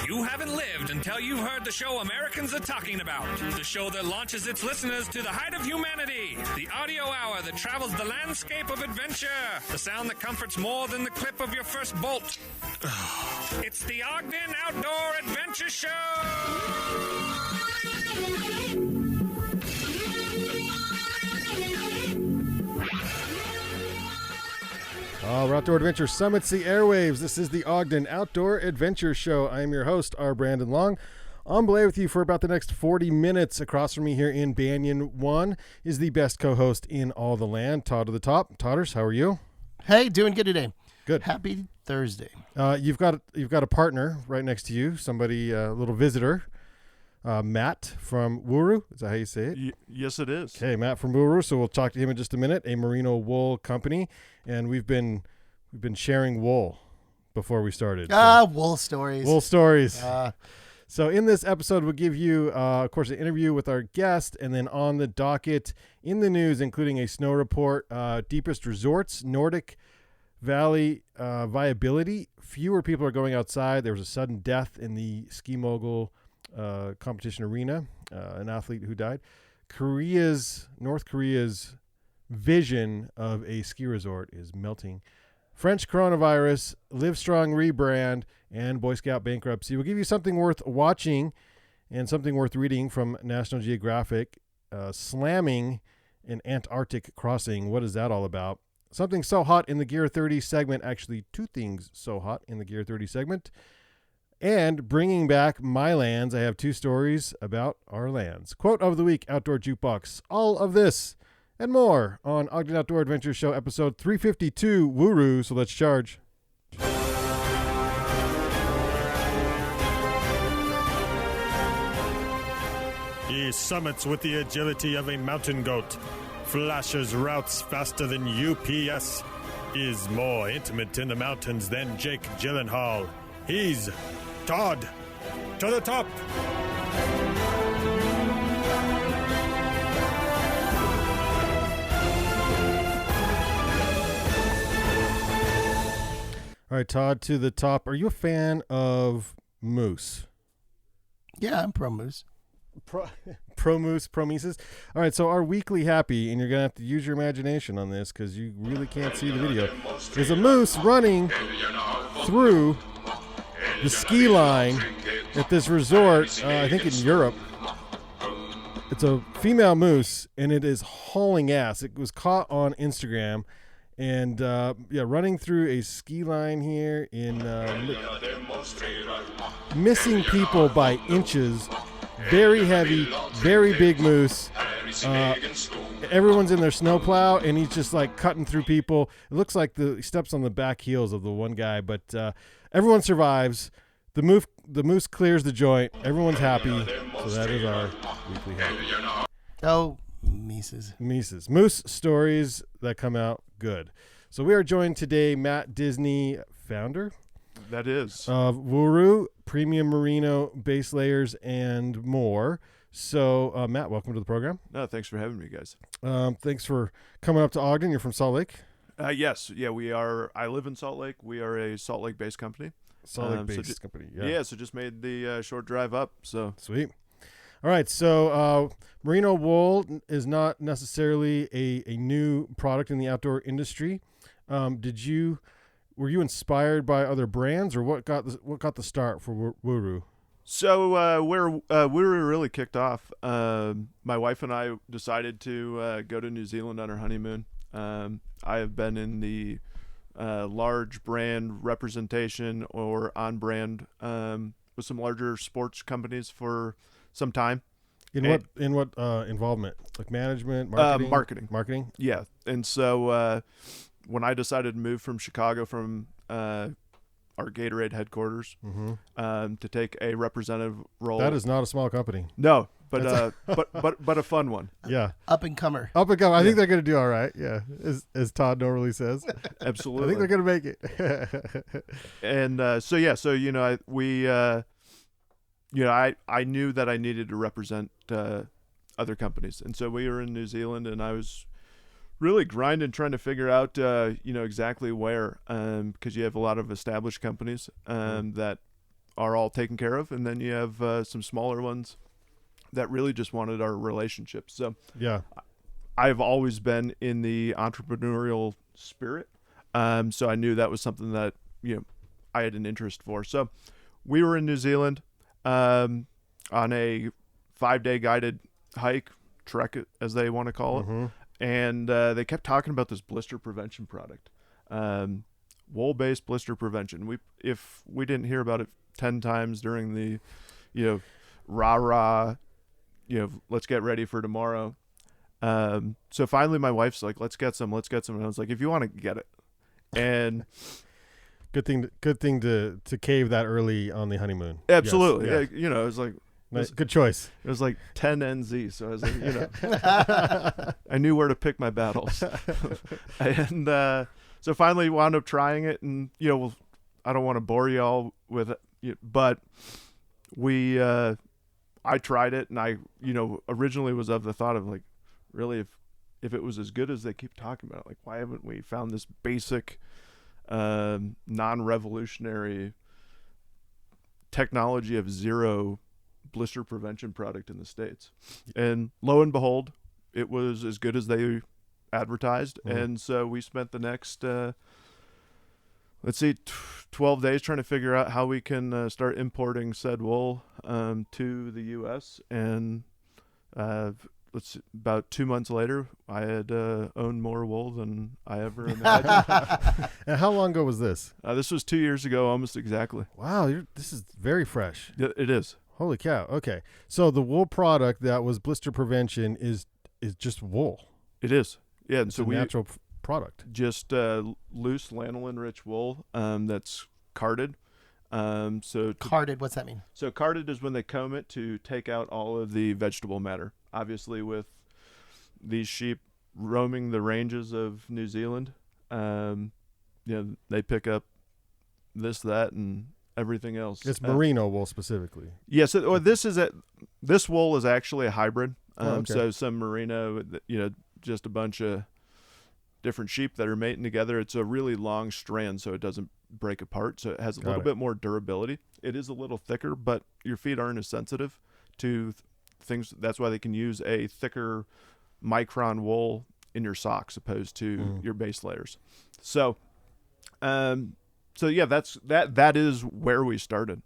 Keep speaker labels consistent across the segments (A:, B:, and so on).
A: You haven't lived until you've heard the show Americans are talking about. The show that launches its listeners to the height of humanity. The audio hour that travels the landscape of adventure. The sound that comforts more than the clip of your first bolt. It's the Ogden Outdoor Adventure Show!
B: Our outdoor adventure summits the airwaves. This is the Ogden Outdoor Adventure Show. I am your host, R. Brandon Long. On belay with you for about the next 40 minutes. Across from me here in Banyan 1 is the best co-host in all the land, Todd to the top. Todders, how are you?
C: Hey, doing good today.
B: Good.
C: Happy Thursday.
B: You've got a partner right next to you, somebody, a little visitor. Matt from WURU. Is that how you say it?
D: Yes, it is.
B: Okay, Matt from WURU. So we'll talk to him in just a minute. A merino wool company, and we've been sharing wool before we started.
C: Wool stories.
B: Wool stories. So in this episode, we'll give you, of course, an interview with our guest, and then on the docket in the news, including a snow report, deepest resorts, Nordic Valley viability. Fewer people are going outside. There was a sudden death in the ski mogul competition arena, an athlete who died. North Korea's vision of a ski resort is melting. French coronavirus, Live Strong rebrand, and Boy Scout bankruptcy. We'll give you something worth watching and something worth reading from National Geographic. Slamming an Antarctic crossing. What is that all about? Something so hot in the Gear 30 segment. Actually, two things so hot in the Gear 30 segment. And bringing back my lands, I have two stories about our lands. Quote of the week, Outdoor Jukebox. All of this and more on Ogden Outdoor Adventure Show, episode 352, WURU. So let's charge.
E: He summits with the agility of a mountain goat, flashes routes faster than UPS, is more intimate in the mountains than Jake Gyllenhaal. He's Todd to the top.
B: All right, Todd to the top. Are you a fan of moose?
C: Yeah, I'm pro moose.
B: Pro Mises. All right, so our weekly happy, and you're going to have to use your imagination on this because you really can't see the video, is a moose running through the ski line at this resort, I think in Europe. It's a female moose, and it is hauling ass. It was caught on Instagram, and running through a ski line here in missing people by inches. Very heavy, very big moose. Everyone's in their snowplow, and he's just like cutting through people. It looks like he steps on the back heels of the one guy, but everyone survives. The moose clears the joint. Everyone's happy. So that is our weekly happy.
C: Oh, Mises.
B: Moose stories that come out good. So we are joined today, Matt Disney, founder.
D: That is.
B: Of WURU, premium merino base layers, and more. So, Matt, welcome to the program.
D: No, thanks for having me, guys.
B: Thanks for coming up to Ogden. You're from Salt Lake?
D: Yes. Yeah, we are. I live in Salt Lake. We are a Salt Lake-based company.
B: Salt Lake-based company, yeah.
D: Yeah, so just made the short drive up. So
B: sweet. All right, so merino wool is not necessarily a new product in the outdoor industry. Were you inspired by other brands, or what got the start for WURU?
D: So where WURU really kicked off, my wife and I decided to go to New Zealand on our honeymoon. I have been in the large brand representation or on brand with some larger sports companies for some time. In what
B: involvement? Like management, marketing?
D: Yeah. And so when I decided to move from Chicago from our Gatorade headquarters to take a representative role.
B: That is not a small company.
D: No, but a fun one.
B: Yeah.
C: Up and comer.
B: I think they're going to do all right. Yeah. As Todd normally says.
D: Absolutely.
B: I think they're going to make it.
D: And I knew that I needed to represent other companies. And so we were in New Zealand, and I was really grinding, trying to figure out, exactly where, because you have a lot of established companies that are all taken care of, and then you have some smaller ones that really just wanted our relationship. So
B: Yeah.
D: I've always been in the entrepreneurial spirit, so I knew that was something that I had an interest for. So we were in New Zealand on a 5-day guided hike, trek as they want to call it, and they kept talking about this blister prevention product, wool-based blister prevention. If we didn't hear about it 10 times during the rah-rah, let's get ready for tomorrow. So finally my wife's like, let's get some. And I was like, if you want to get it. And
B: Good thing to cave that early on the honeymoon.
D: absolutely.
B: Yes,
D: It was like,
B: good choice.
D: it was like 10 NZ. So I was like, I knew where to pick my battles. And, so finally wound up trying it, and, I don't want to bore you all with it, but I tried it, and I, originally was of the thought of like, really, if it was as good as they keep talking about, like, why haven't we found this basic, non-revolutionary technology of zero blister prevention product in the States? And lo and behold, it was as good as they advertised. And so we spent the next, 12 days trying to figure out how we can start importing said wool to the U.S. And about 2 months later, I had owned more wool than I ever imagined.
B: And how long ago was this?
D: This was 2 years ago, almost exactly.
B: Wow, this is very fresh.
D: It is.
B: Holy cow. Okay. So the wool product that was blister prevention is just wool.
D: It is. Yeah, and
B: It's
D: so
B: a
D: we
B: natural product.
D: just loose lanolin-rich wool that's carded.
C: Carded, what's that mean?
D: So carded is when they comb it to take out all of the vegetable matter. Obviously, with these sheep roaming the ranges of New Zealand, they pick up this, that, and everything else.
B: It's merino wool specifically.
D: Yes. This wool is actually a hybrid.
B: Okay.
D: So some merino, just a bunch of different sheep that are mating together. It's a really long strand, so it doesn't break apart. So it has a little bit more durability. It is a little thicker, but your feet aren't as sensitive to things. That's why they can use a thicker micron wool in your socks opposed to your base layers. So, yeah, that is where we started.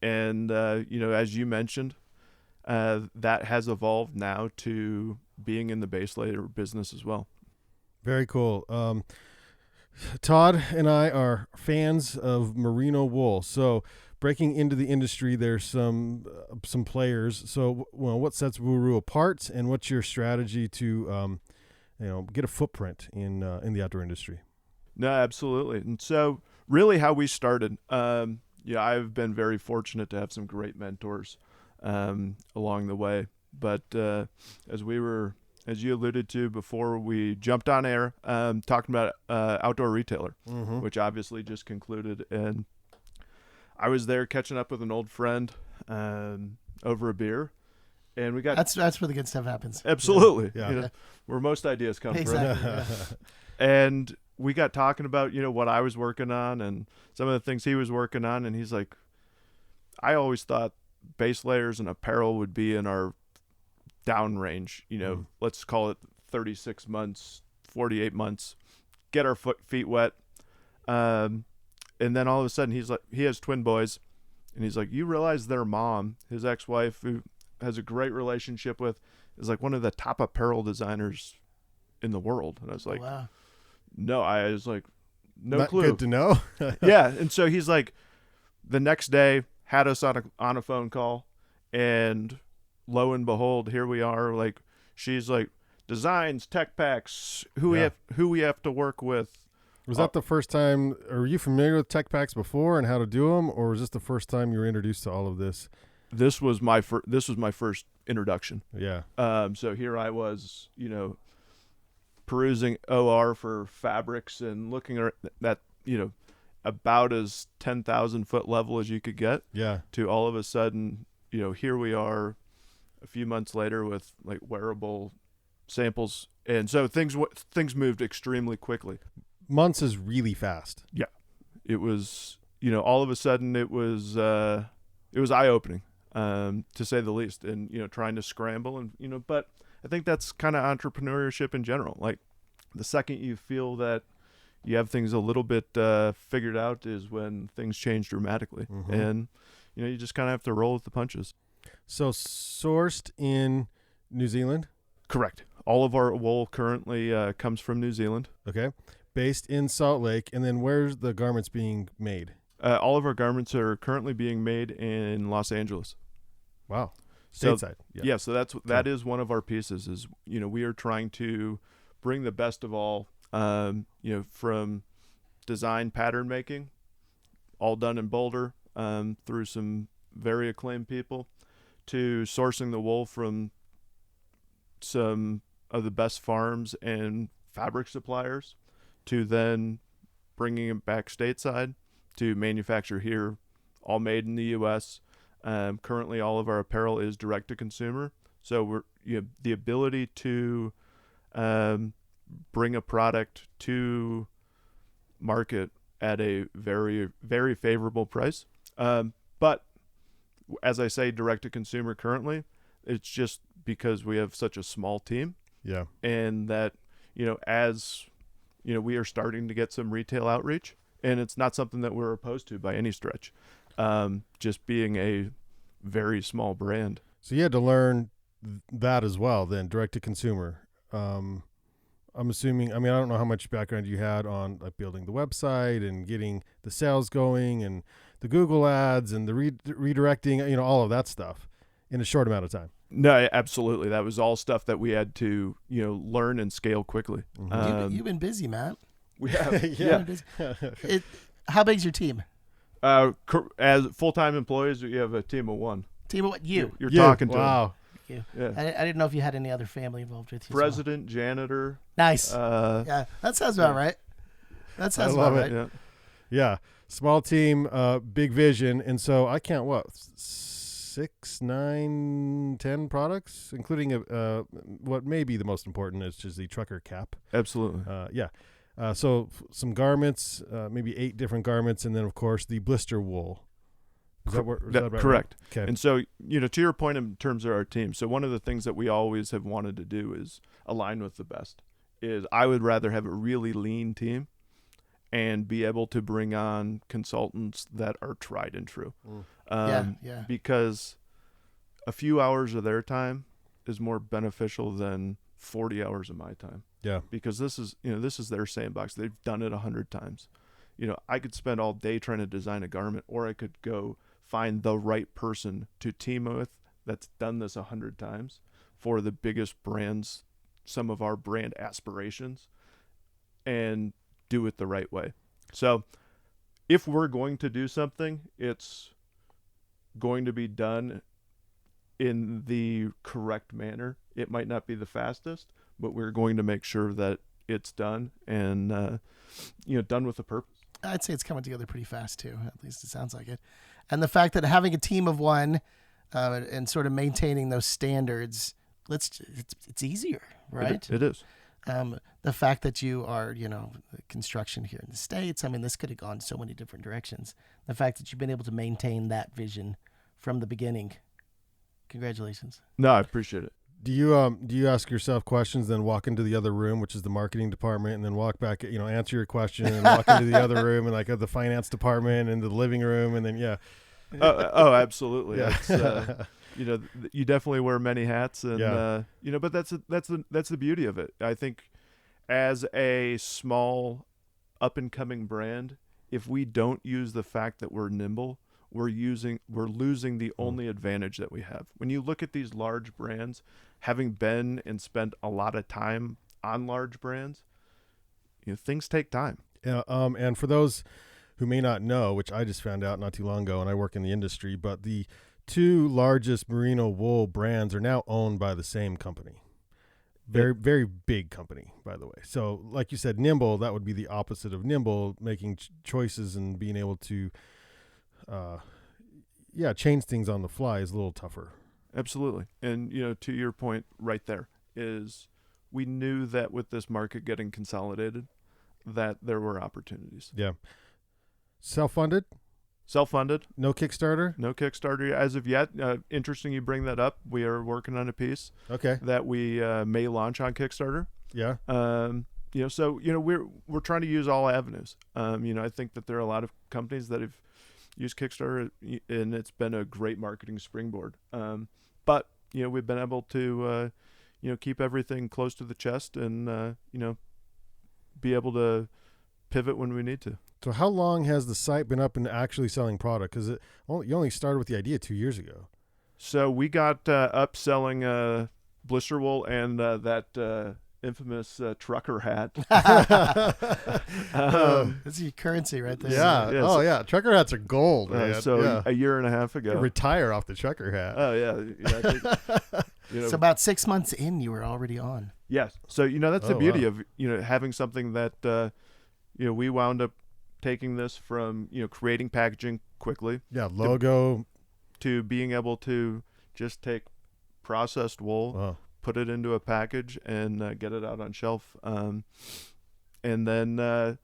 D: And, as you mentioned, that has evolved now to being in the base layer business as well.
B: Very cool. Todd and I are fans of merino wool. So breaking into the industry, there's some players. So, what sets WURU apart, and what's your strategy to, get a footprint in the outdoor industry?
D: No, absolutely. And so really how we started, I've been very fortunate to have some great mentors along the way. But as you alluded to before we jumped on air, talking about Outdoor Retailer, which obviously just concluded. And I was there catching up with an old friend over a beer. And we got
C: That's where the good stuff happens.
D: absolutely,
B: Yeah.
D: where most ideas come
C: Exactly.
D: from. And we got talking about, what I was working on and some of the things he was working on. And he's like, I always thought base layers and apparel would be in our downrange, let's call it 36 months, 48 months, get our feet wet. And then all of a sudden he has twin boys, and he's like, you realize their mom, his ex-wife, who has a great relationship with, is like one of the top apparel designers in the world. And I was like,
C: Wow.
D: no, I was like, no
B: Not
D: clue.
B: good to know.
D: Yeah. And so he's like, the next day had us on a phone call, and lo and behold, here we are. Like, she's like, designs, tech packs, who we have to work with.
B: Was that the first time? Are you familiar with tech packs before and how to do them, or was this the first time you were introduced to all of this?
D: This was my first introduction.
B: Yeah.
D: So here I was, perusing OR for fabrics and looking at that, about as 10,000 foot level as you could get.
B: Yeah.
D: To all of a sudden, here we are a few months later with like wearable samples. And so things moved extremely quickly.
B: Months is really fast.
D: Yeah. It was all of a sudden it was eye-opening, to say the least, and, trying to scramble and, but I think that's kind of entrepreneurship in general. Like the second you feel that you have things a little bit figured out is when things change dramatically.
B: Mm-hmm.
D: And, you just kind of have to roll with the punches.
B: So sourced in New Zealand?
D: Correct. All of our wool currently comes from New Zealand.
B: Okay. Based in Salt Lake. And then where's the garments being made?
D: All of our garments are currently being made in Los Angeles.
B: Wow.
D: So,
B: Stateside.
D: yeah, so that is one of our pieces is, we are trying to bring the best of all, from design pattern making, all done in Boulder, through some very acclaimed people, to sourcing the wool from some of the best farms and fabric suppliers, to then bringing it back stateside to manufacture here, all made in the U.S. Currently, all of our apparel is direct to consumer, so we're the ability to bring a product to market at a very, very favorable price. But as I say, direct to consumer currently, it's just because we have such a small team.
B: Yeah.
D: And that, as, we are starting to get some retail outreach, and it's not something that we're opposed to by any stretch. Just being a very small brand.
B: So you had to learn that as well then, direct to consumer. I'm assuming, I don't know how much background you had on like building the website and getting the sales going and the Google ads and the redirecting, all of that stuff in a short amount of time.
D: No, absolutely. That was all stuff that we had to, learn and scale quickly.
B: Mm-hmm.
C: You've been busy, Matt.
D: We have.
B: Yeah.
C: How big's your team?
D: As full-time employees, we have a team of one.
C: Team of what? You.
D: You're talking to
B: wow.
C: You.
D: Yeah.
C: I didn't know if you had any other family involved with you.
D: President, janitor.
C: Nice. Yeah, that sounds about right. That sounds
B: I love
C: about
B: it.
C: right.
B: Yeah. Small team, big vision. And so I count 6, 9, 10 products, including what may be the most important is just the trucker cap.
D: Absolutely.
B: So some garments, maybe 8 different garments, and then of course the blister wool. Is that right?
D: Correct.
B: Okay.
D: And so, to your point in terms of our team, so one of the things that we always have wanted to do is align with the best. I would rather have a really lean team and be able to bring on consultants that are tried and true.
C: Yeah.
D: Because a few hours of their time is more beneficial than 40 hours of my time.
B: Yeah.
D: Because this is their sandbox. They've done it 100 times. I could spend all day trying to design a garment, or I could go find the right person to team with that's done this 100 times for the biggest brands, some of our brand aspirations, and do it the right way. So if we're going to do something, it's going to be done in the correct manner. It might not be the fastest, but we're going to make sure that it's done and, done with a purpose.
C: I'd say it's coming together pretty fast too. At least it sounds like it. And the fact that having a team of one and sort of maintaining those standards, it's easier, right?
D: It is.
C: The fact that you are, construction here in the States, this could have gone so many different directions. The fact that you've been able to maintain that vision from the beginning, congratulations.
D: No, I appreciate it.
B: Do you ask yourself questions, then walk into the other room, which is the marketing department, and then walk back, answer your question, and walk into the other room, and like the finance department, and the living room, and then
D: Oh, absolutely.
B: Yeah.
D: It's, you definitely wear many hats, and but that's the beauty of it. I think as a small up and coming brand, if we don't use the fact that we're nimble, we're losing the only advantage that we have. When you look at these large brands, having been and spent a lot of time on large brands, things take time.
B: Yeah. And for those who may not know, which I just found out not too long ago, and I work in the industry, but the 2 largest merino wool brands are now owned by the same company. Very, very big company, by the way. So like you said, nimble, that would be the opposite of nimble, making choices and being able to, change things on the fly is a little tougher.
D: Absolutely. And, to your point right there is we knew that with this market getting consolidated, that there were opportunities.
B: Yeah. Self-funded?
D: Self-funded.
B: No Kickstarter?
D: No Kickstarter as of yet. Interesting you bring that up. We are working on a piece
B: Okay.
D: that we may launch on Kickstarter.
B: Yeah.
D: So we're trying to use all avenues. I think that there are a lot of companies that have used Kickstarter, and it's been a great marketing springboard. But we've been able to keep everything close to the chest, and be able to pivot when we need to.
B: So how long has the site been up and actually selling product? Because you only started with the idea 2 years ago. So
D: we got up selling blister wool and that infamous trucker hat.
C: That's your currency right there.
B: Yeah. Oh, yeah. Trucker hats are gold. Man.
D: A year and a half ago.
B: You retire off the trucker hat.
D: Oh, yeah. I think,
C: So about 6 months in, you were already on.
D: Yes. So, that's the beauty of, having something that, we wound up taking this from, creating packaging quickly.
B: Yeah, logo.
D: To being able to just take processed wool, put it into a package, and get it out on shelf. And then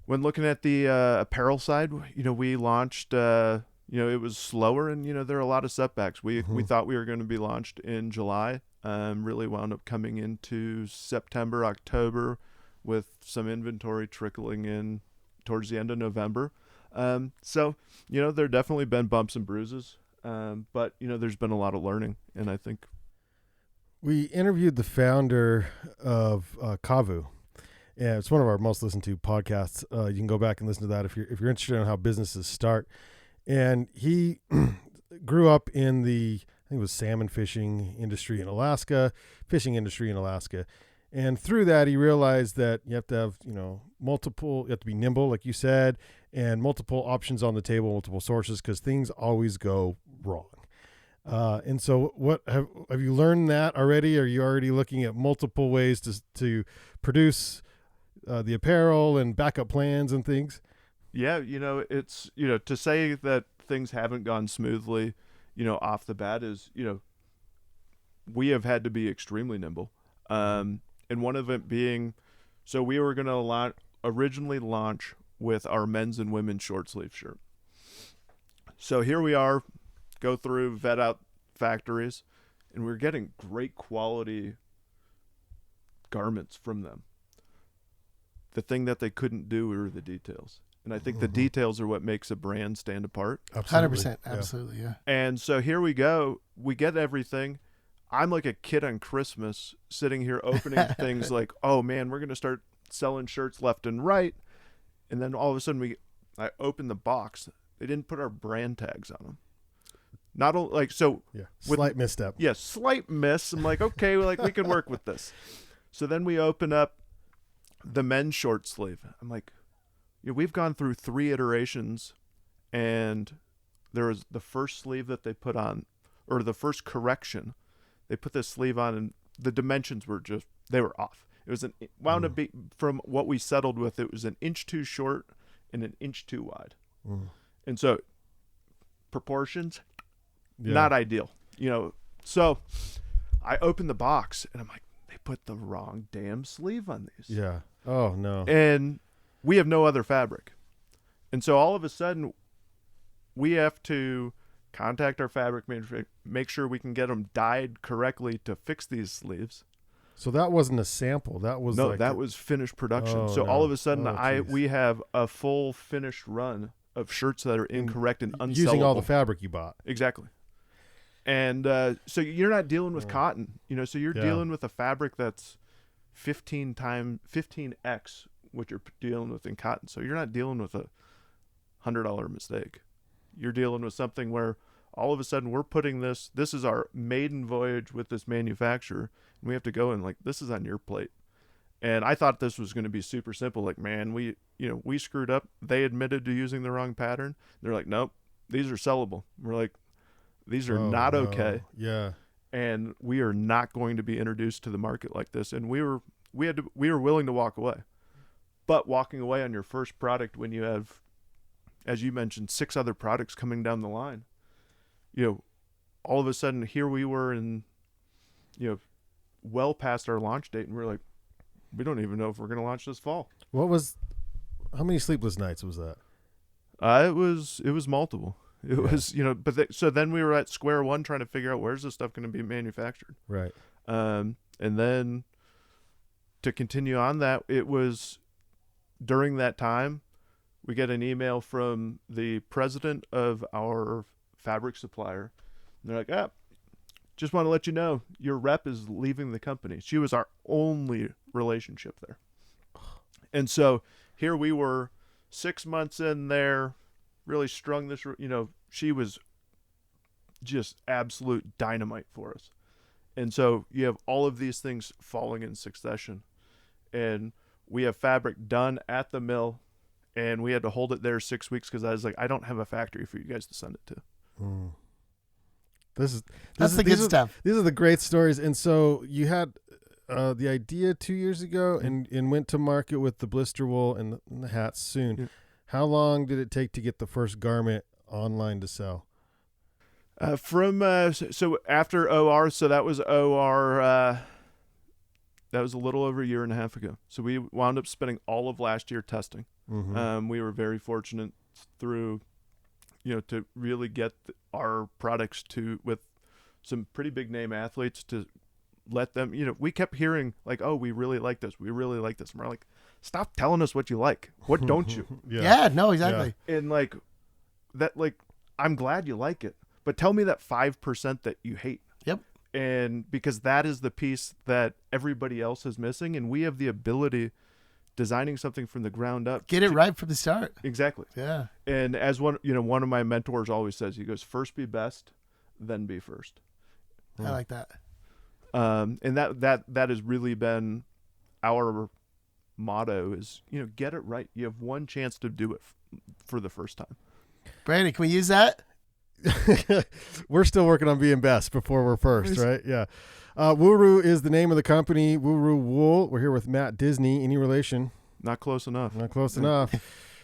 D: when looking at the apparel side, we launched, it was slower, and, there are a lot of setbacks. We thought we were going to be launched in July, really wound up coming into September, October, with some inventory trickling in towards the end of November. So, there definitely been bumps and bruises, but, there's been a lot of learning, and I think.
B: We interviewed the founder of Kavu. Yeah, it's one of our most listened to podcasts. You can go back and listen to that if you're interested in how businesses start. And he grew up in the, I think it was salmon fishing industry in Alaska, fishing industry in Alaska. And through that, he realized that you have to have, multiple, you have to be nimble, like you said, and multiple options on the table, multiple sources, because things always go wrong. And so what have you learned that already? Are you already looking at multiple ways to produce the apparel and backup plans and things?
D: Yeah, it's, to say that things haven't gone smoothly, off the bat is, we have had to be extremely nimble. And one of it being, so we were going to originally launch with our men's and women's short sleeve shirt. So here we are, go through, vet out factories, and we're getting great quality garments from them. The thing that they couldn't do were the details. And I think the details are what makes a brand stand apart.
B: Absolutely.
C: 100%. Absolutely, yeah.
D: And so here we go. We get everything. I'm like a kid on Christmas sitting here opening things like, oh, man, we're going to start selling shirts left and right. And then all of a sudden I open the box. They didn't put our brand tags on them. Not only like, so.
B: Yeah, slight misstep.
D: Yeah, slight miss. I'm like, okay, we can work with this. So then we open up the men's short sleeve. I'm like, we've gone through 3 iterations, and there was the first sleeve that they put on, or the first correction. They put this sleeve on, and the dimensions were they were off. It was wound up from what we settled with, it was 1 inch too short and 1 inch too wide. And so proportions, not ideal, So I opened the box, and I'm like, they put the wrong damn sleeve on these.
B: Yeah. Oh, no.
D: And we have no other fabric. And so all of a sudden, we have to contact our fabric manufacturer, make sure we can get them dyed correctly to fix these sleeves.
B: So that wasn't a sample. That was
D: that was finished production. All of a sudden, we have a full finished run of shirts that are incorrect and unsellable.
B: Using all the fabric you bought.
D: Exactly. And so you're not dealing with cotton, so you're dealing with a fabric that's 15x what you're dealing with in cotton. So you're not dealing with a $100 mistake. You're dealing with something where all of a sudden we're putting this is our maiden voyage with this manufacturer, and we have to go and this is on your plate. And I thought this was going to be super simple. Like, man, we screwed up. They admitted to using the wrong pattern. They're like, nope, these are sellable. We're like, these are not okay.
B: Yeah.
D: And we are not going to be introduced to the market like this. And we were willing to walk away. But walking away on your first product when you have, as you mentioned, 6 other products coming down the line, all of a sudden here we were in, well past our launch date, and we're like, we don't even know if we're going to launch this fall.
B: How many sleepless nights was that?
D: It was multiple. It was, but so then we were at square one trying to figure out where's this stuff going to be manufactured.
B: Right.
D: And then to continue on that, it was during that time, we get an email from the president of our fabric supplier. And they're like, just want to let you know, your rep is leaving the company. She was our only relationship there. And so here we were 6 months in there, really strung this, she was just absolute dynamite for us. And so you have all of these things falling in succession. And we have fabric done at the mill, and we had to hold it there 6 weeks because I was like, I don't have a factory for you guys to send it to.
C: That's the good stuff.
B: These are the great stories. And so you had the idea 2 years ago and went to market with the blister wool and the hats soon. Yeah. How long did it take to get the first garment online to sell?
D: So after OR, so that was OR, that was a little over a year and a half ago. So we wound up spending all of last year testing. Mm-hmm. We were very fortunate through, to really get our products with some pretty big name athletes to let them, we kept hearing like, oh, we really like this. We really like this. And we're like, stop telling us what you like. What don't you?
C: Yeah, no, exactly.
D: Yeah. And like that, like, I'm glad you like it, but tell me that 5% that you hate.
C: Yep.
D: And because that is the piece that everybody else is missing. And we have the ability, designing something from the ground up,
C: get it right from the start.
D: Exactly.
C: Yeah.
D: And as one of my mentors always says, he goes, first be best, then be first.
C: I like that.
D: And that has really been our motto is, get it right. You have one chance to do it for the first time.
C: Brandon, can we use that?
B: We're still working on being best before we're first, right? Yeah. WURU is the name of the company, WURU Wool. We're here with Matt Disney. Any relation?
D: Not close enough.
B: Not close enough.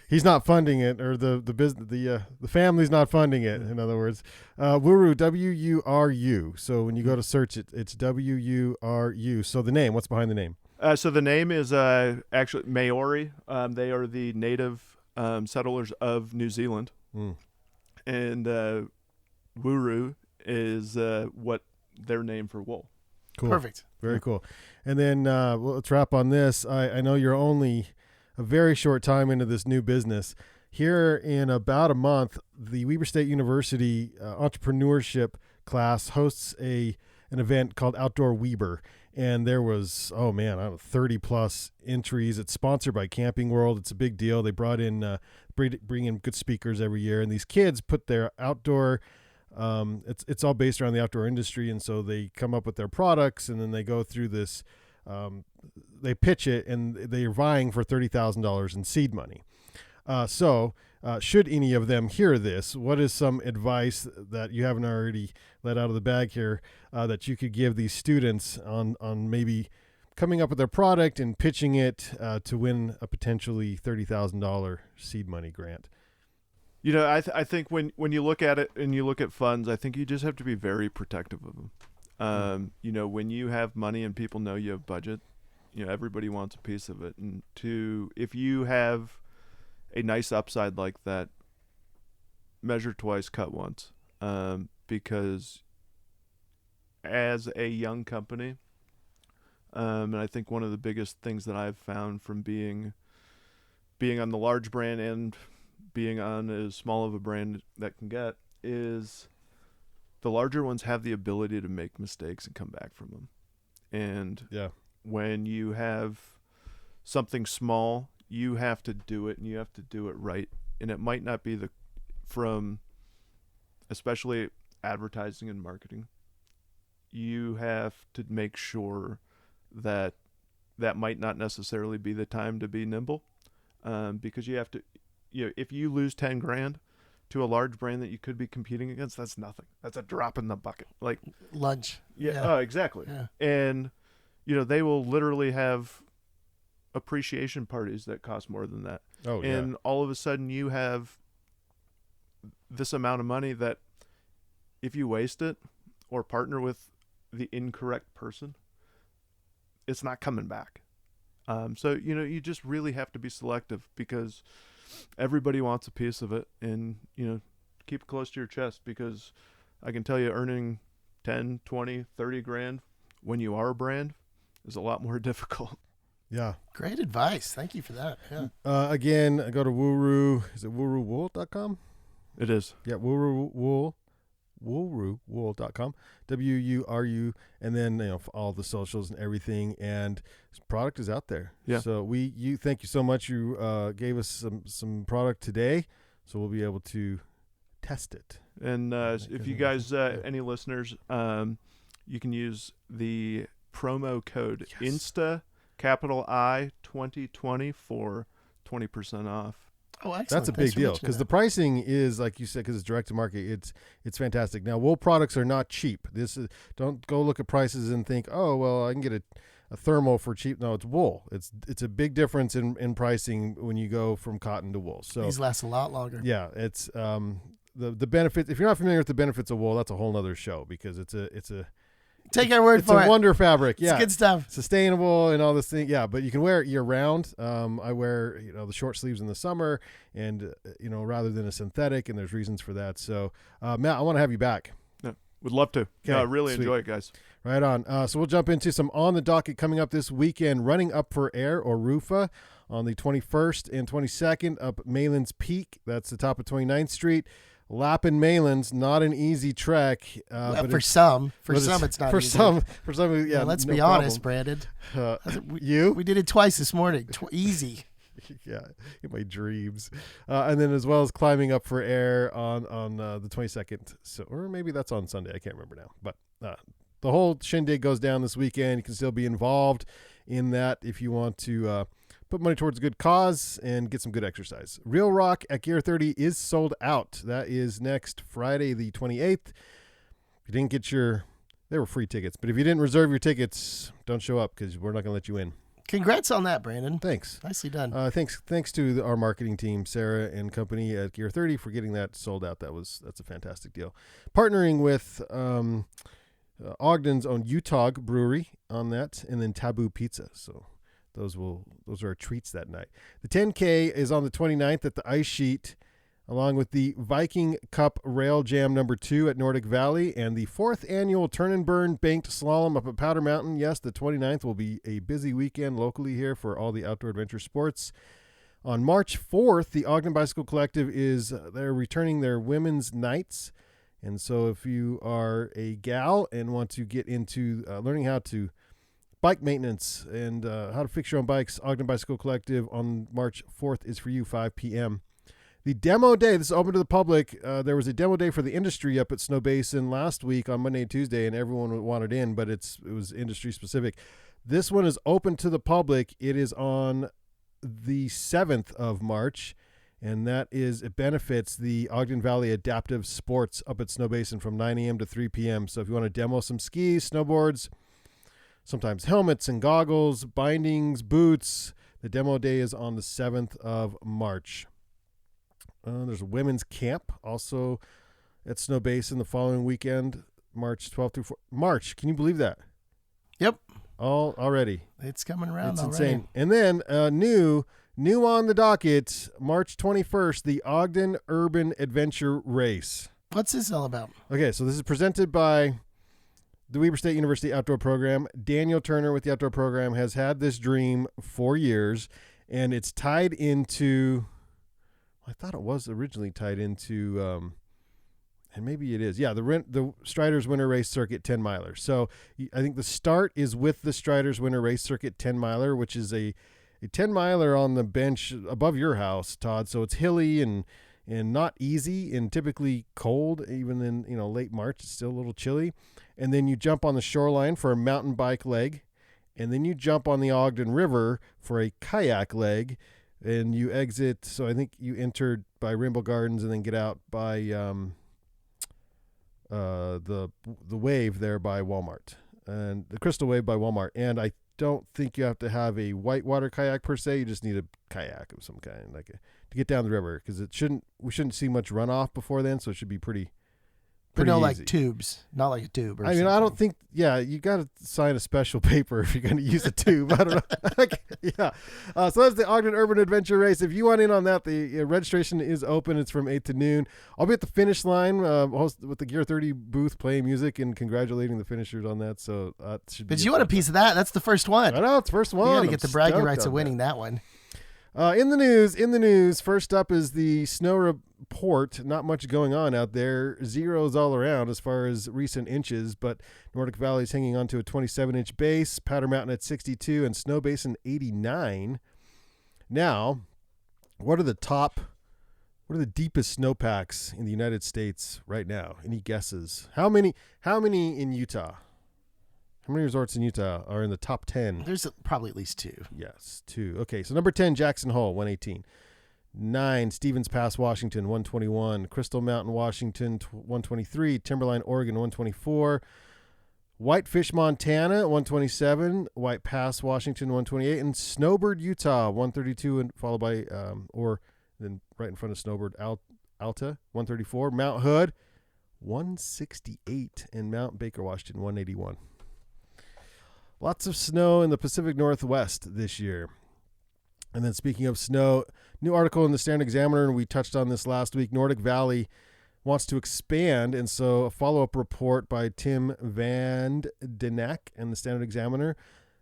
B: He's not funding it, or the business, the family's not funding it. In other words, WURU, W-U-R-U. So when you go to search it, it's W-U-R-U. So the name, what's behind the name?
D: So the name is actually Maori. They are the native settlers of New Zealand. And WURU is what their name for wool.
B: Cool.
C: Perfect.
B: Very cool. And then let's wrap on this. I know you're only a very short time into this new business. Here in about a month, the Weber State University entrepreneurship class hosts an event called Outdoor Weber. And there was, 30 plus entries. It's sponsored by Camping World. It's a big deal. They bring in good speakers every year. And these kids put their outdoor, it's all based around the outdoor industry. And so they come up with their products, and then they go through this, they pitch it, and they're vying for $30,000 in seed money. So should any of them hear this, what is some advice that you haven't already let out of the bag here that you could give these students on maybe coming up with their product and pitching it to win a potentially $30,000 seed money grant?
D: I think when you look at it and you look at funds, I think you just have to be very protective of them. When you have money and people know you have budget, everybody wants a piece of it. And if you have a nice upside like that, measure twice, cut once. Because as a young company, and I think one of the biggest things that I've found from being on the large brand and being on as small of a brand that can get is the larger ones have the ability to make mistakes and come back from them. And when you have something small, you have to do it, and you have to do it right. And it might not be from especially advertising and marketing, you have to make sure that might not necessarily be the time to be nimble, because you have to, if you lose 10 grand to a large brand that you could be competing against, that's nothing. That's a drop in the bucket. Like
C: lunch.
D: Yeah. Oh, exactly. Yeah. And they will literally have appreciation parties that cost more than that.
B: Oh, yeah.
D: And all of a sudden you have this amount of money that if you waste it or partner with the incorrect person, it's not coming back. So, you just really have to be selective, because everybody wants a piece of it, and keep it close to your chest, because I can tell you earning 10, 20, 30 grand when you are a brand is a lot more difficult.
B: Yeah.
C: Great advice. Thank you for that. Yeah.
B: Again, go to WURU. Is it WURUwool.com?
D: It is.
B: Yeah, WURUwool. WURUwool.com. WURU, and then all the socials and everything, and this product is out there.
D: Yeah.
B: So thank you so much. You gave us some product today, so we'll be able to test it.
D: And if you guys, any listeners, you can use the promo code INSTA I 2020 for 20% off.
C: Oh, excellent.
B: That's a big deal, because the pricing is, like you said, because it's direct to market. It's fantastic. Now, wool products are not cheap. Don't go look at prices and think, oh, well, I can get a thermal for cheap. No, it's wool. It's a big difference in pricing when you go from cotton to wool. So
C: these last a lot longer.
B: Yeah, it's the benefits. If you're not familiar with the benefits of wool, that's a whole nother show, because it's a
C: Take our word for it.
B: It's a wonder fabric. Yeah,
C: it's good stuff.
B: Sustainable and all this thing. Yeah, but you can wear it year round. I wear the short sleeves in the summer, and rather than a synthetic, and there's reasons for that. So Matt, I want to have you back.
D: Yeah, would love to. Yeah, I really enjoy it, guys.
B: Right on. So we'll jump into some on the docket coming up this weekend. Running Up for Air, or R.U.F.A, on the 21st and 22nd up Malans Peak. That's the top of 29th Street. Lapping Malans, not an easy trek.
C: But for some, it's not
B: for
C: easy.
B: For some, yeah.
C: Let's
B: no
C: be
B: problem.
C: honest, Brandon.
B: We
C: did it twice this morning. Easy.
B: Yeah, in my dreams. And then as well as Climbing Up for Air on the 22nd. So, or maybe that's on Sunday. I can't remember now. But the whole shindig goes down this weekend. You can still be involved in that if you want to put money towards a good cause and get some good exercise. Real Rock at Gear 30 is sold out. That is next Friday, the 28th. If you didn't get they were free tickets, but if you didn't reserve your tickets, don't show up, because we're not going to let you in.
C: Congrats on that, Brandon.
B: Thanks.
C: Nicely done.
B: Thanks to our marketing team, Sarah and company at Gear 30, for getting that sold out. That's a fantastic deal. Partnering with Ogden's own UTOG Brewery on that, and then Taboo Pizza. So those are our treats that night. The 10K is on the 29th at the Ice Sheet, along with the Viking Cup Rail Jam number 2 at Nordic Valley, and the 4th annual Turn and Burn Banked Slalom up at Powder Mountain. Yes, the 29th will be a busy weekend locally here for all the outdoor adventure sports. On March 4th, the Ogden Bicycle Collective they're returning their women's nights. And so if you are a gal and want to get into learning how to bike maintenance and how to fix your own bikes, Ogden Bicycle Collective on March 4th is for you, 5 p.m. The demo day, this is open to the public. There was a demo day for the industry up at Snowbasin last week on Monday and Tuesday, and everyone wanted in, but it was industry specific. This one is open to the public. It is on the 7th of March, and it benefits the Ogden Valley Adaptive Sports up at Snowbasin from 9 a.m. to 3 p.m. So if you want to demo some skis, snowboards, sometimes helmets and goggles, bindings, boots, the demo day is on the 7th of March. There's a women's camp also at Snowbasin the following weekend, March 12th through 4th. March, can you believe that?
C: Yep.
B: Already.
C: It's coming around.
B: It's
C: already.
B: insane. And then new on the docket, March 21st, the Ogden Urban Adventure Race.
C: What's this all about?
B: Okay, so this is presented by the Weber State University Outdoor Program. Daniel Turner with the Outdoor Program has had this dream for years, and it's tied into, I thought it was originally tied into, and maybe it is. Yeah, the Strider's Winter Race Circuit 10-miler. So I think the start is with the Strider's Winter Race Circuit 10-miler, which is a 10-miler on the bench above your house, Todd. So it's hilly and not easy and typically cold, even in late March. It's still a little chilly. And then you jump on the shoreline for a mountain bike leg, and then you jump on the Ogden River for a kayak leg, and you exit. So I think you entered by Rainbow Gardens and then get out by the Wave there by Walmart, and the Crystal Wave by Walmart. And I don't think you have to have a whitewater kayak per se. You just need a kayak of some kind, to get down the river, because we shouldn't see much runoff before then, so it should be pretty pretty
C: no,
B: easy.
C: like tubes, not like a tube. Or
B: I mean, I don't think. Yeah, you got to sign a special paper if you're going to use a tube. I don't know. Yeah. So that's the Ogden Urban Adventure Race. If you want in on that, the registration is open. It's from 8 to noon. I'll be at the finish line with the Gear 30 booth playing music and congratulating the finishers on that. So that should be.
C: But you want a piece of that? That's the first one.
B: I know it's the first one.
C: You got to
B: I'm
C: get the bragging
B: stoked
C: rights
B: on
C: of winning that one.
B: In the news, first up is the snow report. Not much going on out there. Zeros all around as far as recent inches, but Nordic Valley is hanging on to a 27-inch base, Powder Mountain at 62, and Snowbasin 89. Now, what are the deepest snowpacks in the United States right now? Any guesses? How many in Utah? How many resorts in Utah are in the top 10?
C: There's probably at least 2.
B: Yes, 2. Okay, so number 10, Jackson Hole, 118. 9, Stevens Pass, Washington, 121. Crystal Mountain, Washington, 123. Timberline, Oregon, 124. Whitefish, Montana, 127. White Pass, Washington, 128. And Snowbird, Utah, 132, and followed by, then right in front of Snowbird, Alta, 134. Mount Hood, 168. And Mount Baker, Washington, 181. Lots of snow in the Pacific Northwest this year. And then speaking of snow, new article in the Standard Examiner, and we touched on this last week, Nordic Valley wants to expand. And so a follow-up report by Tim Van Den Eck and the Standard Examiner.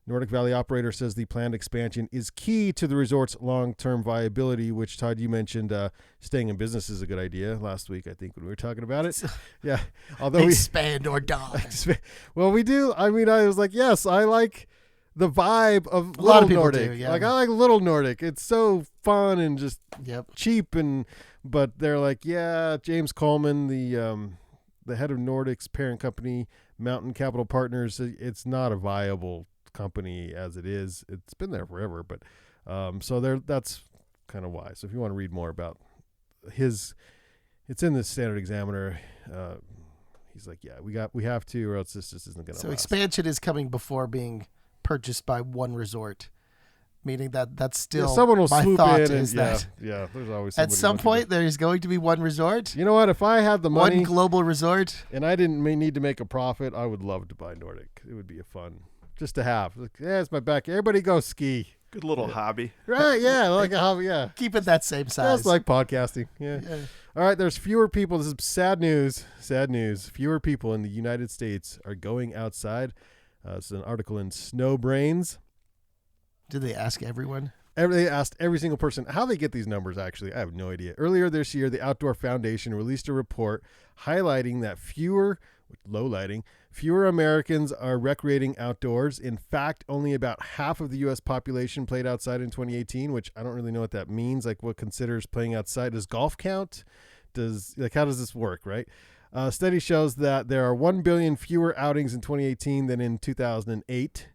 B: Nordic Valley operator says the planned expansion is key to the resort's long-term viability, which, Todd, you mentioned staying in business is a good idea last week, I think, when we were talking about it. Yeah. Although
C: expand or die.
B: Well, we do. I mean, I was like, yes, I like the vibe of
C: a lot of
B: Little
C: people
B: Nordic.
C: do, yeah.
B: Like, I like Little Nordic. It's so fun and just
C: Yep.
B: cheap. But they're like, yeah, James Coleman, the head of Nordic's parent company, Mountain Capital Partners, it's not a viable company as it is. It's been there forever, but so that's kind of why. So if you want to read more about it's in the Standard Examiner. He's like, yeah, we have to, or else this just isn't gonna
C: So
B: last.
C: expansion is coming before being purchased by one resort, meaning that's still
B: someone will
C: my
B: swoop
C: thought
B: in
C: is
B: and
C: that
B: yeah, there's always
C: at
B: somebody
C: some
B: looking
C: point there's going to be one resort,
B: you know what? If I had the money
C: one global resort.
B: and I didn't need to make a profit, I would love to buy Nordic. It would be a fun just to have. Like, yeah, it's my back. Everybody go ski.
D: Good little hobby.
B: Right? Yeah, like a hobby. Yeah.
C: Keep it that same size.
B: Just like podcasting. Yeah. All right. There's fewer people. This is sad news. Sad news. Fewer people in the United States are going outside. It's an article in Snow Brains.
C: Did they ask everyone?
B: They asked every single person how they get these numbers. Actually, I have no idea. Earlier this year, the Outdoor Foundation released a report highlighting that fewer Americans are recreating outdoors. In fact, only about half of the U.S. population played outside in 2018, which I don't really know what that means. Like, what considers playing outside? Does golf count? How does this work, right? Study shows that there are 1 billion fewer outings in 2018 than in 2008.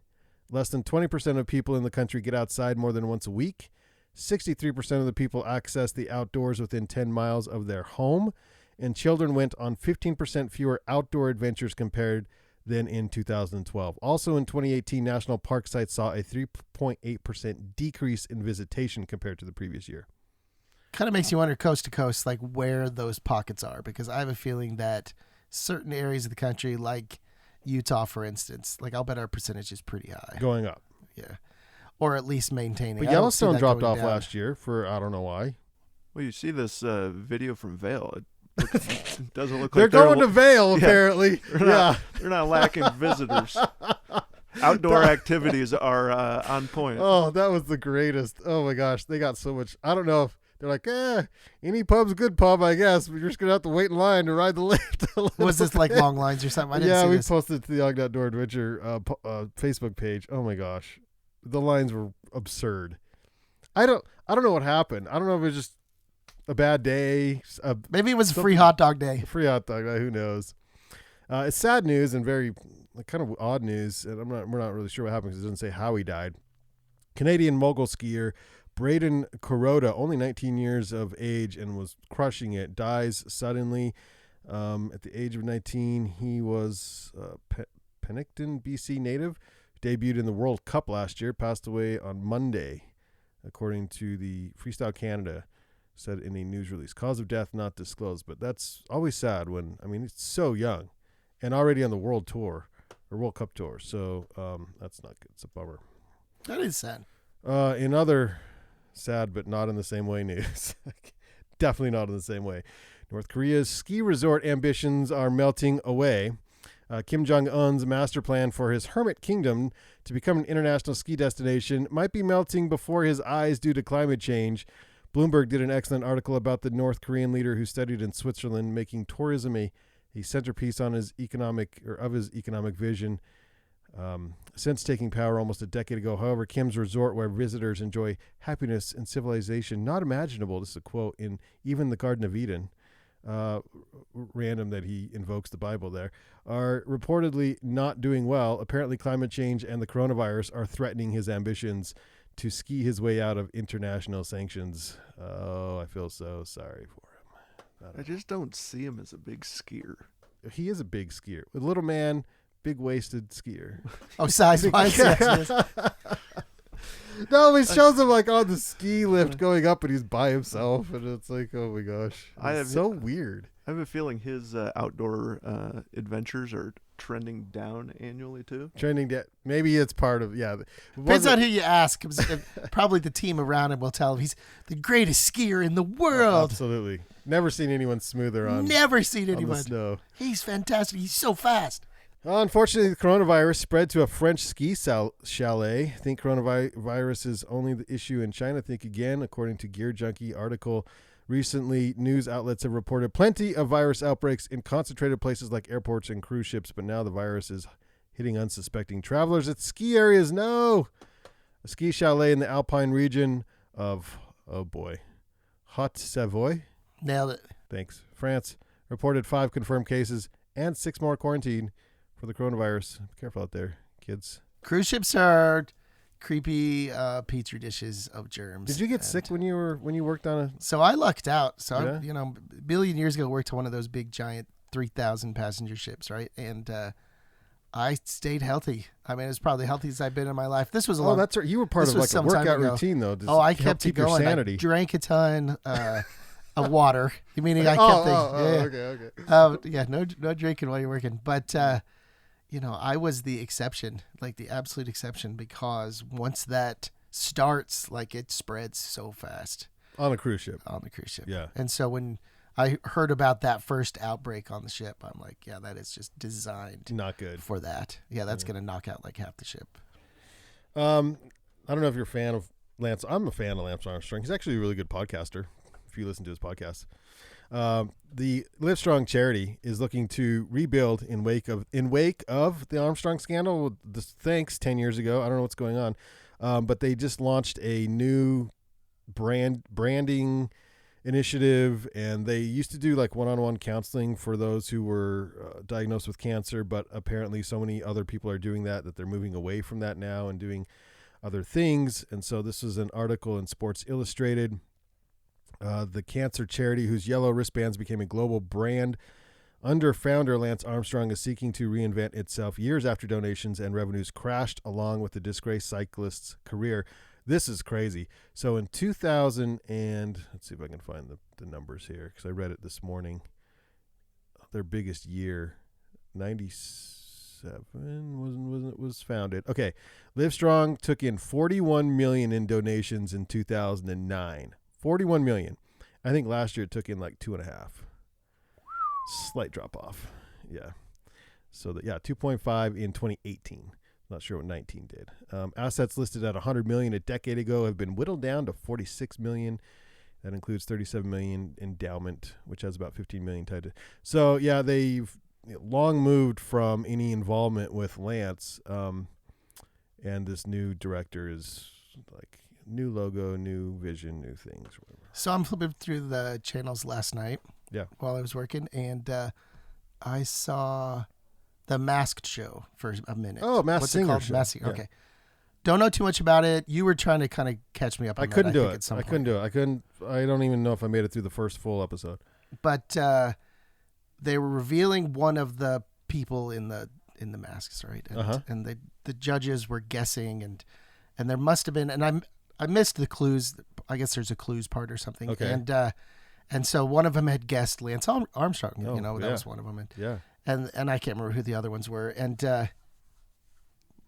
B: Less than 20% of people in the country get outside more than once a week. 63% of the people access the outdoors within 10 miles of their home. And children went on 15% fewer outdoor adventures compared than in 2012. Also in 2018, national park sites saw a 3.8% decrease in visitation compared to the previous year.
C: Kind of makes you wonder coast to coast, like where those pockets are, because I have a feeling that certain areas of the country, like Utah, for instance, like I'll bet our percentage is pretty high.
B: Going up.
C: Yeah. Or at least maintaining.
B: But Yellowstone dropped off last year for, I don't know why.
D: Well, you see this video from Vail. It doesn't look
B: they're
D: like
B: going to Vail, apparently.
D: They're not lacking visitors. Outdoor activities are on point.
B: Oh, that was the greatest. Oh, my gosh. They got so much. I don't know if they're like, any pub's a good pub, I guess. But you're just going to have to wait in line to ride the lift.
C: Was this like long lines or something? I didn't see
B: we
C: this.
B: posted it to the Ogden Outdoor Adventure Facebook page. Oh, my gosh. The lines were absurd. I don't know what happened. I don't know if it was just a bad day.
C: Maybe it was a free hot dog day.
B: Free hot dog day. Who knows? It's sad news and very kind of odd news. And we're not really sure what happened because it doesn't say how he died. Canadian mogul skier Braden Kuroda, only 19 years of age and was crushing it, dies suddenly at the age of 19. He was Penticton, BC native, debuted in the World Cup last year, passed away on Monday, according to the Freestyle Canada said in a news release. Cause of death not disclosed, but that's always sad when, I mean, it's so young and already on the World Tour or World Cup Tour. So that's not good. It's a bummer.
C: That is sad.
B: In other sad but not in the same way news, definitely not in the same way, North Korea's ski resort ambitions are melting away. Kim Jong-un's master plan for his hermit kingdom to become an international ski destination might be melting before his eyes due to climate change. Bloomberg did an excellent article about the North Korean leader who studied in Switzerland, making tourism a centerpiece on his economic vision. Since taking power almost a decade ago, however, Kim's resort, where visitors enjoy happiness and civilization not imaginable, this is a quote, in even the Garden of Eden, random that he invokes the Bible there, are reportedly not doing well. Apparently climate change and the coronavirus are threatening his ambitions to ski his way out of international sanctions. Oh, I feel so sorry for him.
D: I just don't see him as a big skier.
B: He is a big skier. A little man, big-waisted skier.
C: Oh, size-wise, yes.
B: No, he shows him like on the ski lift going up, and he's by himself, and it's like, oh my gosh, it's so weird.
D: I have a feeling his outdoor adventures are trending down annually too.
B: Trending down. Maybe it's part of
C: Depends on who you ask. Probably the team around him will tell him he's the greatest skier in the world.
B: Absolutely, never seen anyone smoother on.
C: Never seen anyone.
B: On the snow.
C: He's fantastic. He's so fast.
B: Unfortunately, the coronavirus spread to a French ski chalet. Think coronavirus is only the issue in China. Think again, according to Gear Junkie article. Recently, news outlets have reported plenty of virus outbreaks in concentrated places like airports and cruise ships, but now the virus is hitting unsuspecting travelers at ski areas. No! A ski chalet in the Alpine region of, oh boy, Haute-Savoie?
C: Nailed it.
B: Thanks. France reported 5 confirmed cases and 6 more quarantined for the coronavirus. Be careful out there, kids.
C: Cruise ships are creepy petri dishes of germs.
B: Did you get sick when you worked on a?
C: So I lucked out. So
B: Yeah?
C: I, a billion years ago, worked on one of those big giant 3,000 passenger ships, right? And I stayed healthy. I mean, it was probably the healthiest I've been in my life. This was a long.
B: That's right. You were part of like a workout routine, though.
C: I kept it going.
B: Sanity.
C: I drank a ton of water. Meaning I kept
B: okay.
C: yeah, no drinking while you're working. But I was the exception, like the absolute exception, because once that starts, like it spreads so fast.
B: On a cruise ship.
C: Yeah. And so when I heard about that first outbreak on the ship, I'm like, yeah, that is just designed
B: Not good
C: for that. Yeah, that's going to knock out like half the ship.
B: I don't know if you're a fan of Lance. I'm a fan of Lance Armstrong. He's actually a really good podcaster if you listen to his podcast. The Livestrong charity is looking to rebuild in wake of the Armstrong scandal. Thanks 10 years ago. I don't know what's going on. But they just launched a new branding initiative, and they used to do like one-on-one counseling for those who were diagnosed with cancer, but apparently so many other people are doing that they're moving away from that now and doing other things. And so this is an article in Sports Illustrated. The cancer charity, whose yellow wristbands became a global brand under founder Lance Armstrong, is seeking to reinvent itself years after donations and revenues crashed along with the disgraced cyclist's career. This is crazy. So in 2000 and let's see if I can find the numbers here, because I read it this morning. Their biggest year, 97 was founded. Okay, Livestrong took in $41 million in donations in 2009. 41 million. I think last year it took in like 2.5. Slight drop off. Yeah. So 2.5 in 2018. Not sure what 19 did. Assets listed at 100 million a decade ago have been whittled down to 46 million. That includes 37 million endowment, which has about 15 million tied to. So yeah, they've long moved from any involvement with Lance. And this new director is like new logo, new vision, new things, whatever.
C: So I'm flipping through the channels last night.
B: Yeah.
C: While I was working, and I saw the Masked Show for a minute.
B: Oh, Masked
C: What's
B: Singer
C: it called?
B: show.
C: Masked.
B: Yeah.
C: Okay. Don't know too much about it. You were trying to kind of catch me up on
B: I couldn't do
C: at
B: it.
C: some
B: I
C: point.
B: couldn't do it. I don't even know if I made it through the first full episode.
C: But they were revealing one of the people in the masks, right? And, and the judges were guessing, and there must have been, and I missed the clues. I guess there's a clues part or something.
B: Okay.
C: And so one of them had guessed Lance Armstrong.
B: Oh,
C: that was one of them.
B: Yeah.
C: And I can't remember who the other ones were. And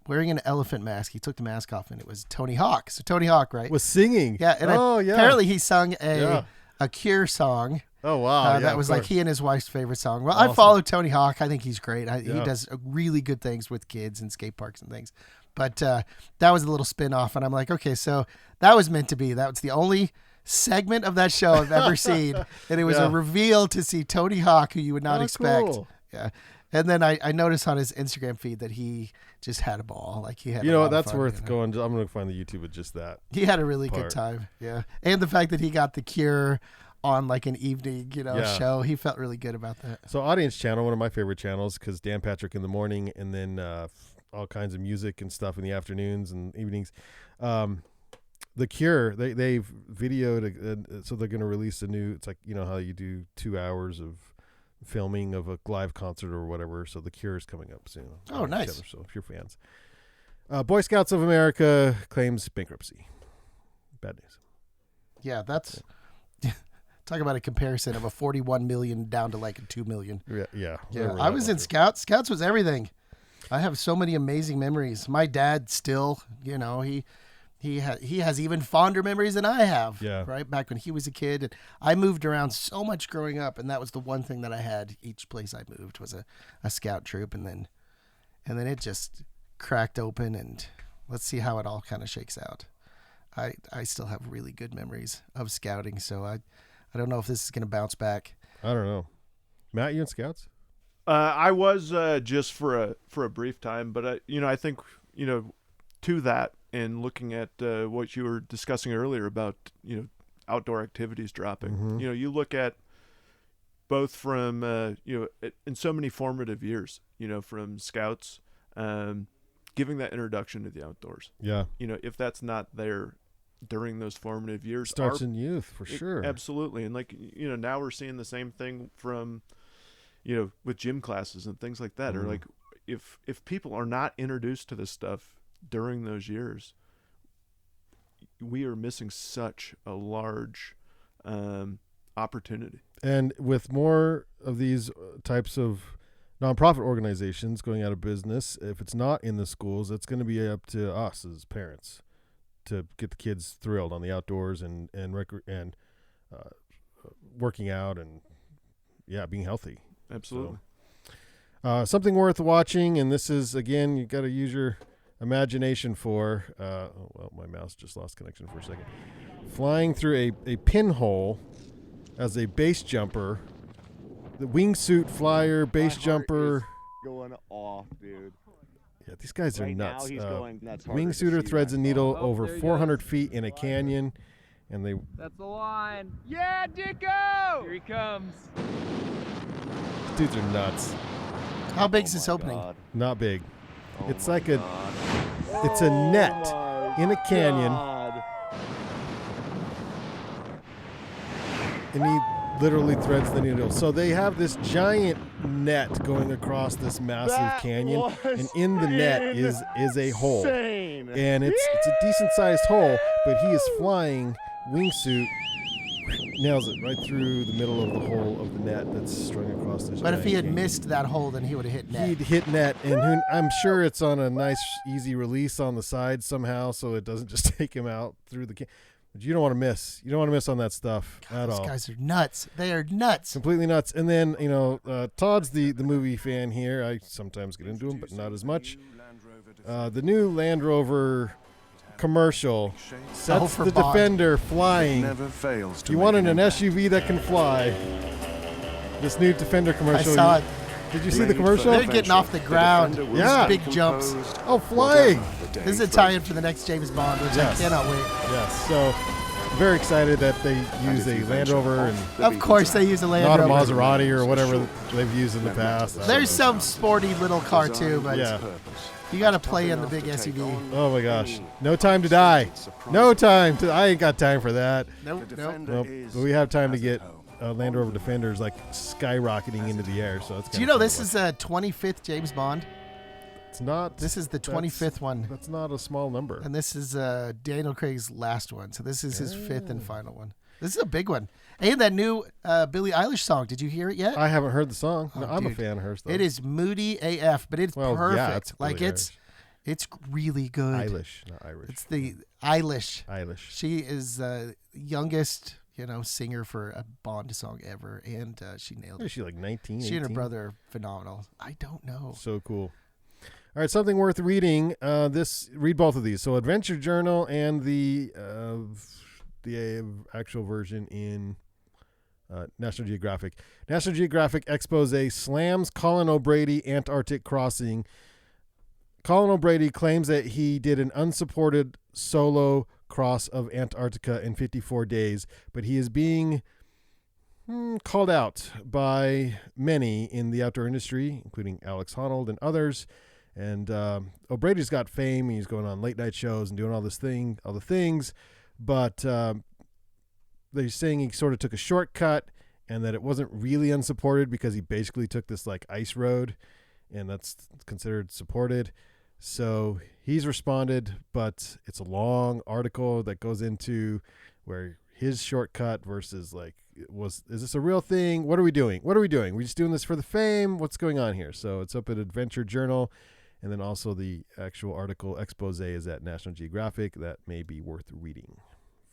C: wearing an elephant mask, he took the mask off, and it was Tony Hawk. So Tony Hawk, right?
B: Was singing.
C: Yeah. And apparently he sung a Cure song.
B: Oh, wow.
C: That was like he and his wife's favorite song. Well,
B: Awesome.
C: I follow Tony Hawk. I think he's great. He does really good things with kids and skate parks and things. But that was a little spin-off, and I'm like, okay, so that was meant to be. That was the only segment of that show I've ever seen, and it was a reveal to see Tony Hawk, who you would not expect.
B: Cool.
C: Yeah. And then I noticed on his Instagram feed that he just had a ball. Like he had.
B: You know what? That's worth going. I'm going to find the YouTube with just that.
C: He had a really good time. Yeah. And the fact that he got the Cure on like an evening, show, he felt really good about that.
B: So Audience Channel, one of my favorite channels, because Dan Patrick in the morning, and then all kinds of music and stuff in the afternoons and evenings. The Cure, they've videoed, so they're going to release a new. It's like how you do 2 hours of filming of a live concert or whatever. So The Cure is coming up soon.
C: Oh, nice.
B: Channel, so if you're fans, Boy Scouts of America claims bankruptcy. Bad news.
C: Yeah, that's. Talk about a comparison of a 41 million down to like a 2 million.
B: Yeah.
C: I was in Scouts. Scouts was everything. I have so many amazing memories. My dad still, he has even fonder memories than I have.
B: Yeah.
C: Right back when he was a kid, and I moved around so much growing up, and that was the one thing that I had. Each place I moved was a scout troop, and then it just cracked open, and let's see how it all kind of shakes out. I still have really good memories of scouting, so I don't know if this is going to bounce back.
B: I don't know. Matt, you in Scouts?
D: I was just for a brief time, but I think to that, and looking at what you were discussing earlier about outdoor activities dropping.
B: Mm-hmm.
D: You look at both from in so many formative years. From Scouts, giving that introduction to the outdoors.
B: Yeah.
D: If that's not there during those formative years,
B: starts in youth for sure.
D: Absolutely, and now we're seeing the same thing from. With gym classes and things like that, or like if people are not introduced to this stuff during those years, we are missing such a large opportunity. And
B: with more of these types of nonprofit organizations going out of business, if it's not in the schools, it's going to be up to us as parents to get the kids thrilled on the outdoors and working out and being healthy.
D: Absolutely.
B: So, something worth watching, and this is, again, you got to use your imagination for. My mouse just lost connection for a second. Flying through a pinhole as a base jumper, the wingsuit flyer, base jumper.
F: Going off, dude.
B: Yeah, these guys are nuts.
F: Now he's going nuts.
B: Wingsuiter threads a needle over 400 feet in a canyon, and they.
G: That's the line. Yeah, Dicko! Here he comes.
B: Dudes are nuts.
C: How big's this opening?
F: God.
B: Not big.
F: Oh
B: It's like it's a net in a canyon, and he literally threads the needle. So they have this giant net going across this massive canyon, and in the net is a hole, and it's a decent sized hole, but he is flying wingsuit. Nails it right through the middle of the hole of the net that's strung across this.
C: But if he had
B: canyon.
C: missed that hole, then he would have hit net.
B: He'd hit net, and I'm sure it's on a nice, easy release on the side somehow, so it doesn't just take him out through the. But you don't want to miss. You don't want to miss on that stuff at all.
C: These guys are nuts. They are nuts.
B: Completely nuts. And then Todd's the movie fan here. I sometimes get into him, but not as much. The new Land Rover commercial sets the Defender flying.
H: Never fails to
B: you wanted an SUV that can fly. This new Defender commercial.
C: I saw it.
B: Did you see the commercial?
C: They're getting off the ground.
B: Yeah.
C: Big jumps.
B: Oh, flying.
C: This is a tie-in for the next James Bond, which I cannot wait.
B: Yes. So very excited that they use a Land Rover and
C: of course they use a Land
B: not
C: Rover.
B: a Maserati or whatever they've used in the past.
C: There's some sporty little car too, but
B: yeah.
C: You got to play in the big SUV.
B: Oh my gosh. No time to die. No time to. I ain't got time for that.
C: Nope.
B: But we have time to get Land Rover Defenders like skyrocketing into the air. So it's.
C: Do you know this is a 25th James Bond?
B: It's not.
C: This is the 25th one.
B: That's not a small number.
C: And this is Daniel Craig's last one. So this is his 5th and final one. This is a big one. And that new Billie Eilish song. Did you hear it yet?
B: I haven't heard the song.
C: Oh,
B: no, I'm a
C: dude.
B: fan of hers, though.
C: It is moody AF, but it's perfect.
B: Yeah, it's
C: like
B: Billie
C: it's really good.
B: Eilish, not Irish.
C: It's the Eilish.
B: Eilish.
C: She is the youngest, singer for a Bond song ever, and she nailed it.
B: Is she like 19?
C: She
B: 18?
C: and her brother are phenomenal. I don't know.
B: So cool. All right, something worth reading. Read both of these. So, Adventure Journal and the actual version in National Geographic. National Geographic expose slams Colin O'Brady Antarctic crossing. Colin O'Brady claims that he did an unsupported solo cross of Antarctica in 54 days, but he is being called out by many in the outdoor industry, including Alex Honnold and others. And O'Brady's got fame. He's going on late night shows and doing all the things. But they're saying he sort of took a shortcut and that it wasn't really unsupported because he basically took this like ice road, and that's considered supported. So he's responded, but it's a long article that goes into where his shortcut versus like, is this a real thing? What are we doing? We're just doing this for the fame. What's going on here? So it's up at Adventure Journal. And then also the actual article expose is at National Geographic. That may be worth reading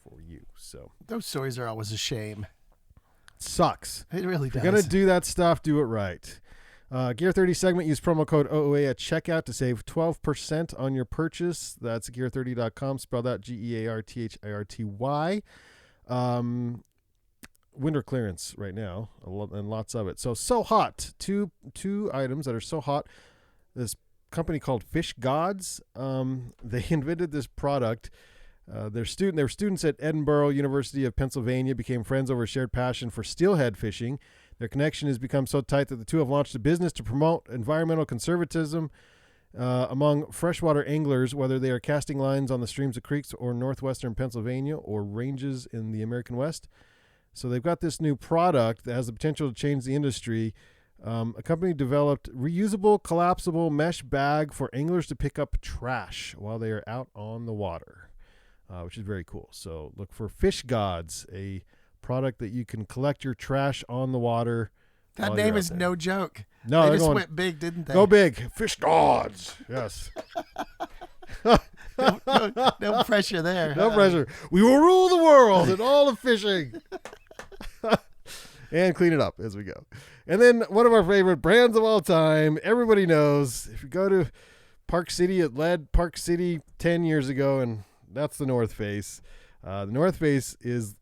B: for you. So
C: Those stories are always a shame.
B: it sucks.
C: It really does.
B: If you're going to do that stuff, do it right. Gear 30 segment, use promo code OOA at checkout to save 12% on your purchase. That's gear30.com, spelled out GEARTHIRTY. Winter clearance right now, and lots of it. So hot. Two items that are so hot. This company called Fish Gods, they invented this product. They were students at Edinburgh University of Pennsylvania, became friends over a shared passion for steelhead fishing. Their connection has become so tight that the two have launched a business to promote environmental conservatism among freshwater anglers, whether they are casting lines on the streams of creeks or northwestern Pennsylvania or ranges in the American West. So they've got this new product that has the potential to change the industry. A company developed reusable, collapsible mesh bag for anglers to pick up trash while they are out on the water, which is very cool. So look for Fish Gods, a product that you can collect your trash on the water.
C: That name is no joke.
B: No,
C: they just went big, didn't they?
B: Go big. Fish Gods. Yes.
C: No pressure there.
B: No pressure. We will rule the world in all of fishing. And clean it up as we go. And then one of our favorite brands of all time, everybody knows, if you go to Park City, it led Park City 10 years ago, and that's the North Face. The North Face is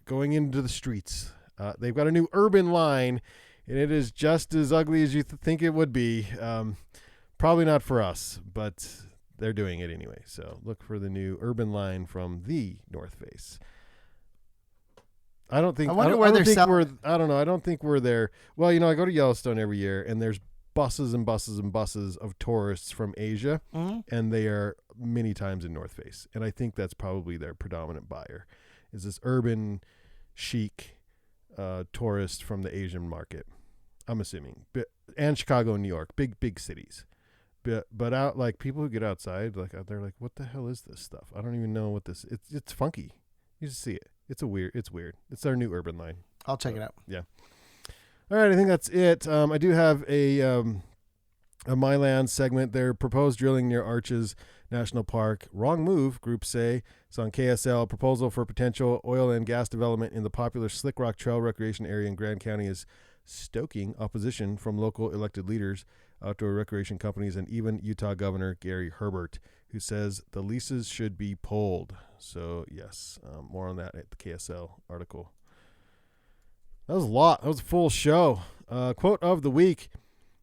B: going into the streets. They've got a new urban line, and it is just as ugly as you think it would be. Probably not for us, but they're doing it anyway. So look for the new urban line from the North Face. I don't think we're there. Well, I go to Yellowstone every year, and there's buses and buses and buses of tourists from Asia, and they are many times in North Face. And I think that's probably their predominant buyer, is this urban, chic tourist from the Asian market. I'm assuming, and Chicago and New York, big cities. But out, like, people who get outside, like, they're like, what the hell is this stuff? I don't even know what this. It's funky. You just see it. It's weird. It's our new urban line.
C: I'll check it out.
B: Yeah. All right, I think that's it. I do have a Malans segment. They're proposed drilling near Arches National Park. Wrong move, groups say. It's on KSL. Proposal for potential oil and gas development in the popular Slick Rock Trail recreation area in Grand County is stoking opposition from local elected leaders, outdoor recreation companies, and even Utah Governor Gary Herbert, who says the leases should be pulled. So, yes, more on that at the KSL article. That was a lot. That was a full show. Quote of the week: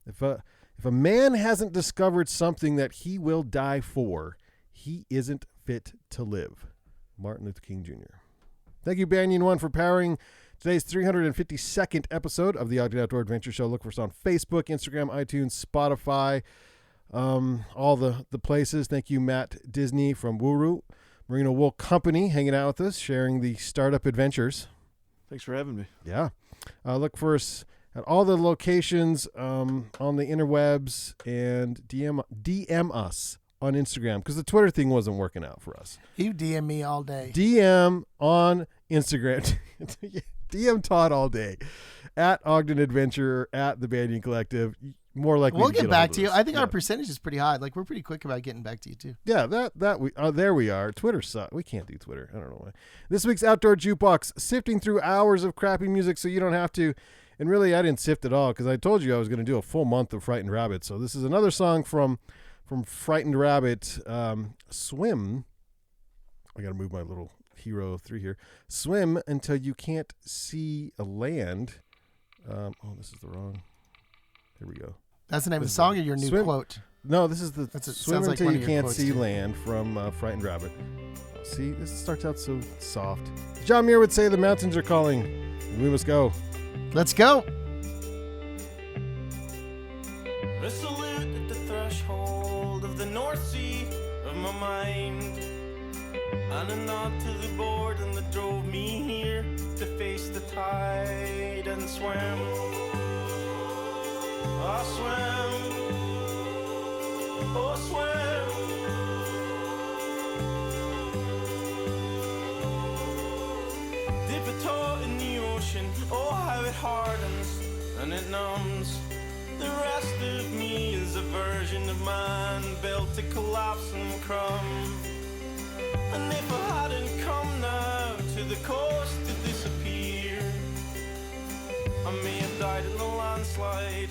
B: If a man hasn't discovered something that he will die for, he isn't fit to live. Martin Luther King Jr. Thank you, Banyan One, for powering today's 352nd episode of the Ogden Outdoor Adventure Show. Look for us on Facebook, Instagram, iTunes, Spotify, all the places. Thank you, Matt Disney from WURU, Merino Wool Company, hanging out with us, sharing the startup adventures.
D: Thanks for having me.
B: Yeah. Look for us at all the locations on the interwebs, and DM us on Instagram, because the Twitter thing wasn't working out for us.
C: You DM me all day.
B: DM on Instagram. DM Todd all day at Ogden Adventure, at the Banyan Collective. More likely
C: We'll get back to you. I think
B: yeah.
C: our percentage is pretty high. Like, we're pretty quick about getting back to you too.
B: Yeah, that we there we are. Twitter sucks. We can't do Twitter. I don't know why. This week's Outdoor Jukebox, sifting through hours of crappy music so you don't have to. And really, I didn't sift at all because I told you I was going to do a full month of Frightened Rabbit. So this is another song from Frightened Rabbit, Swim. I got to move my little hero through here. Swim until you can't see a land. Oh, this is the wrong. Here we go.
C: That's the name of the song or your new quote?
B: No, this is the Swim
C: like
B: Until You Can't See Land from Frightened Rabbit. See, this starts out so soft. John Muir would say the mountains are calling. We must go.
C: Let's go.
H: A salute at the threshold of the North Sea of my mind, and a nod to the boredom that drove me here to face the tide and swim. I swim, oh swim. Dip a toe in the ocean, oh how it hardens and it numbs. The rest of me is a version of man built to collapse and crumb. And if I hadn't come now to the coast to disappear, I may have died in a landslide